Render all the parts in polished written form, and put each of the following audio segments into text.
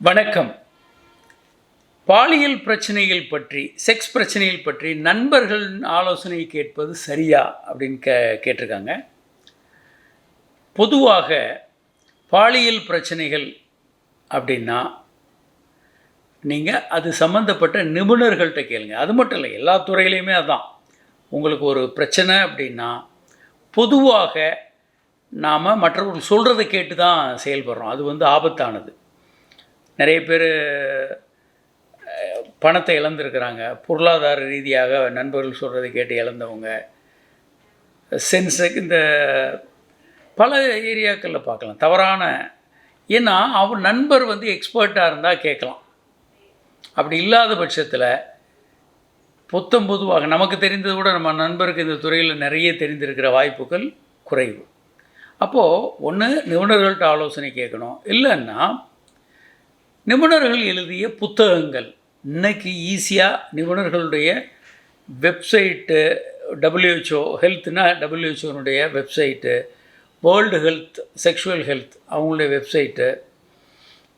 வணக்கம். பாலியல் பிரச்சனைகள் பற்றி, செக்ஸ் பிரச்சனைகள் பற்றி நண்பர்கள் ஆலோசனை கேட்பது சரியா அப்படின்னு கேட்டிருக்காங்க. பொதுவாக பாலியல் பிரச்சனைகள் அப்படின்னா நீங்கள் அது சம்மந்தப்பட்ட நிபுணர்கள்ட்ட கேளுங்க. அது மட்டும் இல்லை, எல்லா துறையிலையுமே அதுதான். உங்களுக்கு ஒரு பிரச்சனை அப்படின்னா பொதுவாக நாம் மற்றவர்கள் சொல்கிறத கேட்டு தான் செயல்படுறோம். அது ஆபத்தானது. நிறைய பேர் பணத்தை இழந்திருக்கிறாங்க. பொருளாதார ரீதியாக நண்பர்கள் சொல்கிறத கேட்டு இழந்தவங்க, இந்த பல ஏரியாக்களில் பார்க்கலாம். ஏன்னா அவர் நண்பர் எக்ஸ்பர்ட்டாக இருந்தால் கேட்கலாம். அப்படி இல்லாத பட்சத்தில் பொதுவாக நமக்கு தெரிந்ததை விட நம்ம நண்பருக்கு இந்த துறையில் நிறைய தெரிந்திருக்கிற வாய்ப்புகள் குறைவு. அப்போது ஒன்று நிபுணர்கள்ட்ட ஆலோசனை கேட்கணும். இல்லைன்னா நிபுணர்கள் எழுதிய புத்தகங்கள் இன்றைக்கி ஈஸியாக நிபுணர்களுடைய வெப்சைட்டு, WHO ஹெல்த்னா WHOனுடைய website, world health, sexual health அவங்களுடைய வெப்சைட்டு,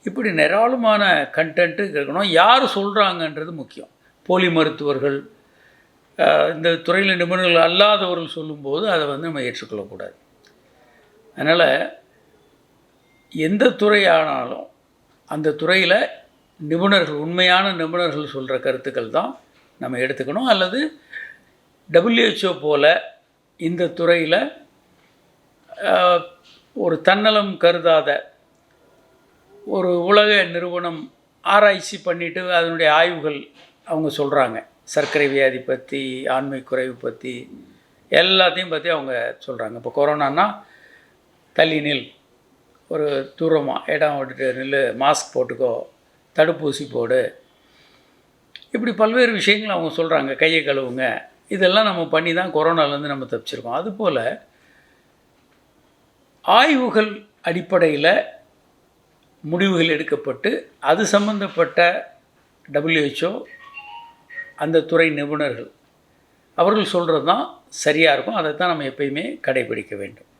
இப்படி ஏராளமான கண்டென்ட்டு இருக்கணும். யார் சொல்கிறாங்கன்றது முக்கியம். போலி மருத்துவர்கள், இந்த துறையில் நிபுணர்கள் அல்லாதவர்கள் சொல்லும்போது அதை நம்ம ஏற்றுக்கொள்ளக்கூடாது. அதனால் எந்த துறையானாலும் அந்த துறையில் நிபுணர்கள், உண்மையான நிபுணர்கள் சொல்கிற கருத்துக்கள் தான் நம்ம எடுத்துக்கணும். அல்லது WHO போல் இந்த துறையில் ஒரு தன்னலம் கருதாத ஒரு உலக நிறுவனம் ஆராய்ச்சி பண்ணிவிட்டு அதனுடைய ஆய்வுகள் அவங்க சொல்கிறாங்க. சர்க்கரை வியாதி பற்றி, ஆண்மை குறைவு பற்றி, எல்லாத்தையும் பற்றி அவங்க சொல்கிறாங்க. இப்போ கொரோனான்னா தள்ளி நில், ஒரு தூரமாக இடம் விட்டுட்டு நில், மாஸ்க் போட்டுக்கோ, தடுப்பூசி போடு, இப்படி பல்வேறு விஷயங்கள் அவங்க சொல்கிறாங்க. கையை கழுவுங்க, இதெல்லாம் நம்ம பண்ணி தான் கொரோனாலேருந்து நம்ம தப்பிச்சிருக்கோம். அதுபோல் ஆய்வுகள் அடிப்படையில் முடிவுகள் எடுக்கப்பட்டு அது சம்பந்தப்பட்ட WHO அந்த துறை நிபுணர்கள் அவர்கள் சொல்கிறது தான் சரியாக இருக்கும். அதை தான் நம்ம எப்பயுமே கடைபிடிக்க வேண்டும்.